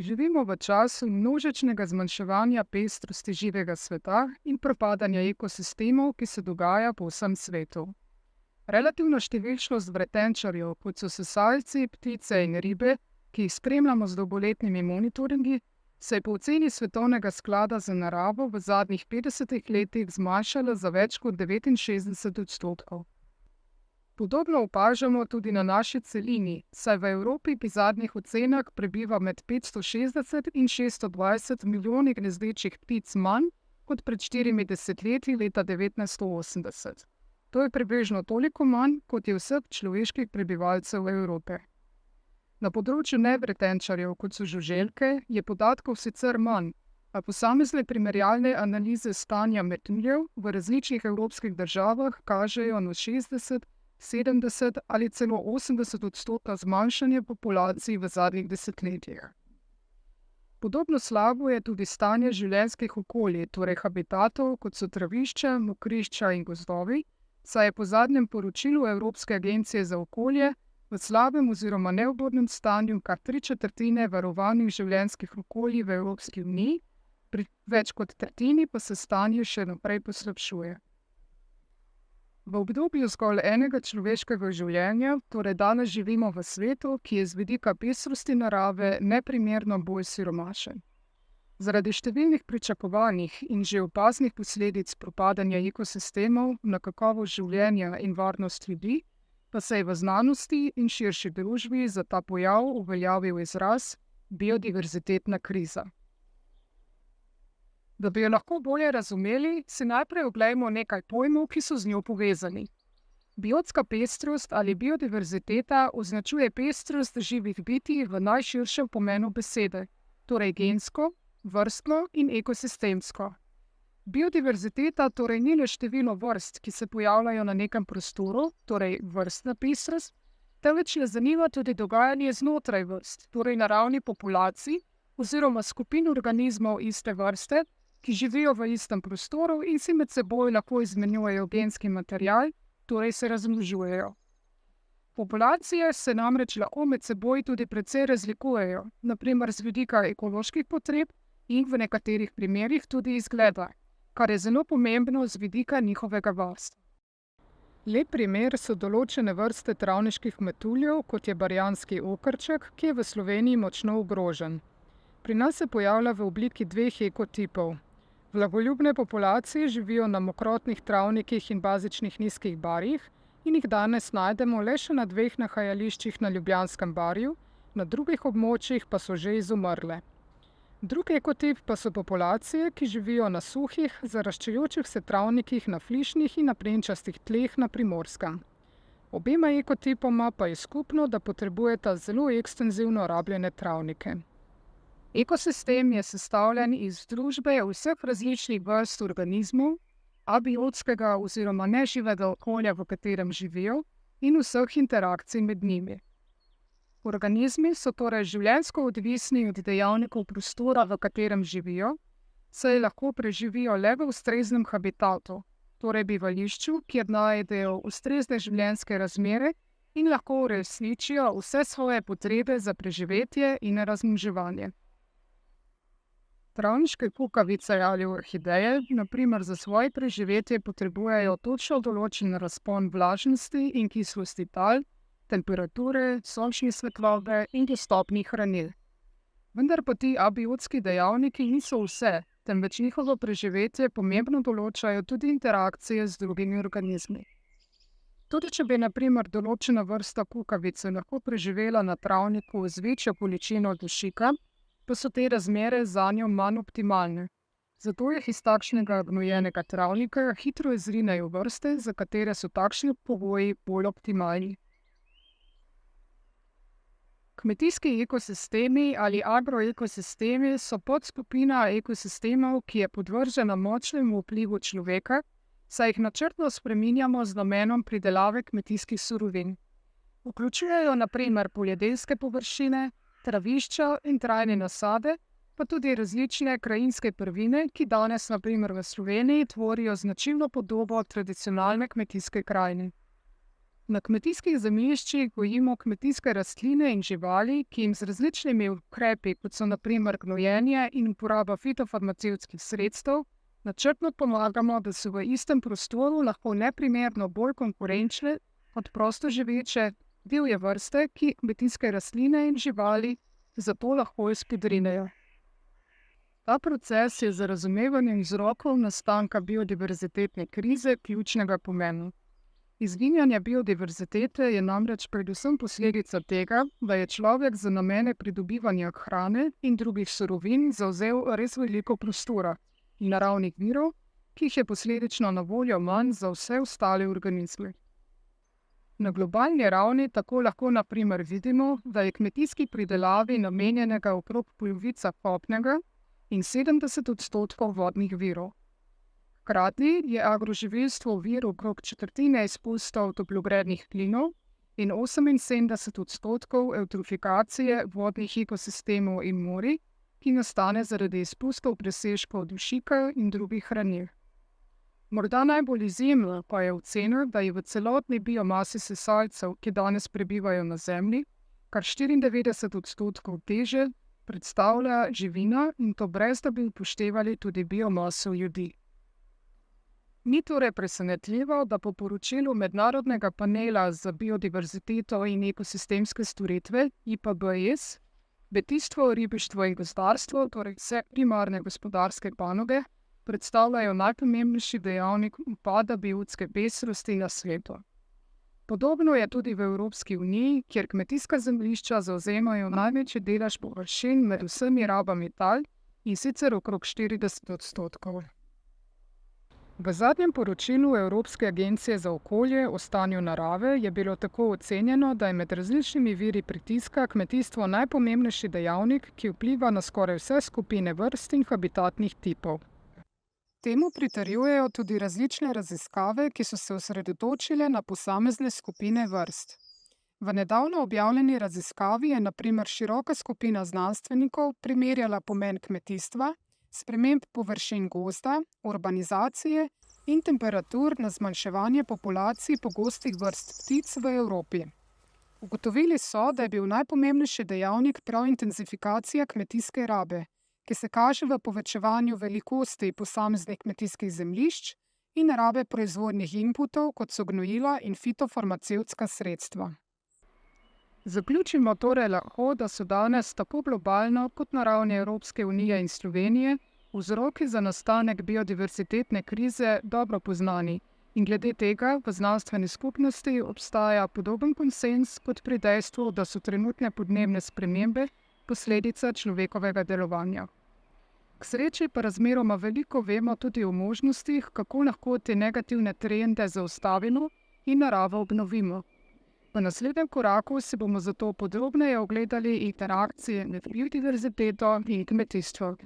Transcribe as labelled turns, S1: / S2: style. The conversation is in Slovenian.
S1: Živimo v času množičnega zmanjševanja pestrosti živega sveta in propadanja ekosistemov, ki se dogaja po vsem svetu. Relativna številčnost vretenčarjev, kot so sesalci, ptice in ribe, ki jih spremljamo z dolgoletnimi monitoringi, se je po oceni Svetovnega sklada za naravo v zadnjih 50 letih zmanjšala za več kot 69%. Podobno opažamo tudi na naši celini, saj v Evropi po zadnjih ocenah prebiva med 560 in 620 milijoni gnezdečih ptic manj kot pred 4 desetletji leta 1980. To je približno toliko manj, kot je vseh človeških prebivalcev Evrope. Na področju nevretenčarjev, kot so žuželke, je podatkov sicer manj, a posamezne primerjalne analize stanja metuljev v različnih evropskih državah kažejo na 60, 70 ali celo 80% zmanjšanje populacij v zadnjih desetletjih. Podobno slabo je tudi stanje življenjskih okolij, torej habitatov, kot so travišča, mokrišča in gozdovi, saj je po zadnjem poročilu Evropske agencije za okolje v slabem oziroma neugodnem stanju kar 3/4 varovanih življenjskih okolij v Evropski uniji, pri več kot tretjini pa se stanje še naprej poslabšuje. V obdobju zgolj enega človeškega življenja, torej danes živimo v svetu, ki je z vidika pestrosti narave neprimerno bolj siromašen. Zaradi številnih pričakovanih in že opaznih posledic propadanja ekosistemov na kakovost življenja in varnost ljudi, pa se je v znanosti in širši družbi za ta pojav uveljavil izraz biodiverzitetna kriza. Da bi jo lahko bolje razumeli, si najprej oglejmo nekaj pojmov, ki so z njo povezani. Biotska pestrost ali biodiverziteta označuje pestrost živih bitij v najširšem pomenu besede, torej gensko, vrstno in ekosistemsko. Biodiverziteta torej ni le število vrst, ki se pojavljajo na nekem prostoru, torej vrstna pestrost, temveč nas zanima tudi dogajanje znotraj vrst, torej na ravni populacij oziroma skupin organizmov iste vrste, ki živijo v istem prostoru in si med seboj lahko izmenjujejo genski material, torej se razmnožujejo. Populacije se namreč lahko med seboj tudi precej razlikujejo, na primer z vidika ekoloških potreb in v nekaterih primerih tudi izgleda, kar je zelo pomembno z vidika njihovega varstva. Lep primer so določene vrste travniških metuljev, kot je barjanski okrček, ki je v Sloveniji močno ogrožen. Pri nas se pojavlja v obliki dveh ekotipov. Vlagoljubne populacije živijo na mokrotnih travnikih in bazičnih nizkih barjih in jih danes najdemo le še na 2 nahajališčih na Ljubljanskem barju, na drugih območjih pa so že izumrle. Drugi ekotip pa so populacije, ki živijo na suhih, zaraščajočih se travnikih na flišnih in apnenčastih tleh na Primorskem. Obema ekotipoma pa je skupno, da potrebujeta zelo ekstenzivno rabljene travnike. Ekosistem je sestavljen iz združbe vseh različnih vrst organizmov, abiotskega oziroma neživega okolja, v katerem živijo, in vseh interakcij med njimi. Organizmi so torej življenjsko odvisni od dejavnikov prostora, v katerem živijo, saj lahko preživijo le v ustreznem habitatu, torej bivališču, kjer najdejo ustrezne življenjske razmere in lahko uresničijo vse svoje potrebe za preživetje in razmnoževanje. Travniške kukavice ali orhideje, na primer za svoje preživetje potrebujejo točno določen razpon vlažnosti in kislosti tal, temperature, sončne svetlobe in dostopnih hranil. Vendar pa ti abiotski dejavniki niso vse, temveč njihovo preživetje pomembno določajo tudi interakcije z drugimi organizmi. Tudi če bi na primer določena vrsta kukavice lahko preživela na travniku z večjo količino dušika, pa so te razmere zanjo manj optimalne. Zato jih iz takšnega gnojenega travnika hitro izrinejo vrste, za katere so takšni pogoji bolj optimalni. Kmetijski ekosistemi ali agroekosistemi so podskupina ekosistemov, ki je podvržena močnemu vplivu človeka, saj jih načrtno spreminjamo z namenom pridelave kmetijskih surovin. Vključujejo na primer poljedelske površine, travišča in trajne nasade, pa tudi različne krajinske prvine, ki danes na primer v Sloveniji tvorijo značilno podobo tradicionalne kmetijske krajine. Na kmetijskih zemljiščih gojimo kmetijske rastline in živali, ki jim z različnimi ukrepi, kot so na primer gnojenje in uporaba fitofarmacevtskih sredstev, načrtno pomagamo, da so v istem prostoru lahko neprimerno bolj konkurenčne kot prosto živeče divje vrste, ki kmetijske rastline in živali zato lahko izpodrinejo. Ta proces je za razumevanje vzrokov nastanka biodiverzitetne krize ključnega pomena. Izginjanje biodiverzitete je namreč predvsem posledica tega, da je človek za namene pridobivanja hrane in drugih surovin zavzel res veliko prostora in naravnih virov, ki jih je posledično na voljo manj za vse ostale organizme. Na globalni ravni tako lahko na primer vidimo, da je kmetijski pridelavi namenjenega okrog polovica kopnega in 70% vodnih virov. Hkrati je agroživilstvo vir okrog četrtine izpustov toplogrednih plinov in 78% eutrofikacije vodnih ekosistemov in morij, ki nastane zaradi izpustov presežkov dušika in drugih hranil. Morda najbolj izjemna pa je ocena, da je v celotni biomasi sesalcev, ki danes prebivajo na Zemlji, kar 94% teže predstavlja živina, in to brez da bi upoštevali tudi biomaso ljudi. Ni torej presenetljivo, da po poročilu Mednarodnega panela za biodiverziteto in ekosistemske storitve IPBES kmetijstvo, ribištvo in gozdarstvo, torej vse primarne gospodarske panoge, predstavljajo najpomembnejši dejavnik upada biotske pestrosti na svetu. Podobno je tudi v Evropski uniji, kjer kmetijska zemljišča zavzemajo največji delež površin med vsemi rabami tal, in sicer okrog 40%. V zadnjem poročilu Evropske agencije za okolje o stanju narave je bilo tako ocenjeno, da je med različnimi viri pritiska kmetijstvo najpomembnejši dejavnik, ki vpliva na skoraj vse skupine vrst in habitatnih tipov. Temu pritrjujejo tudi različne raziskave, ki so se osredotočile na posamezne skupine vrst. V nedavno objavljeni raziskavi je na primer široka skupina znanstvenikov primerjala pomen kmetijstva, sprememb površin gozda, urbanizacije in temperatur na zmanjševanje populacij pogostih vrst ptic v Evropi. Ugotovili so, da je bil najpomembnejši dejavnik prav intenzifikacija kmetijske rabe, ki se kaže v povečevanju velikosti posameznih kmetijskih zemljišč in rabe proizvodnih inputov, kot so gnojila in fitofarmacevtska sredstva. Zaključimo torej lahko, da so danes tako globalno kot na ravni Evropske unije in Slovenije vzroki za nastanek biodiverzitetne krize dobro poznani in glede tega v znanstveni skupnosti obstaja podoben konsenz kot pri dejstvu, da so trenutne podnebne spremembe posledica človekovega delovanja. K sreči pa razmeroma veliko vemo tudi o možnostih, kako lahko te negativne trende zaustavimo in naravo obnovimo. V naslednjem koraku si bomo zato podrobneje ogledali interakcije med biodiverziteto in kmetijstvom.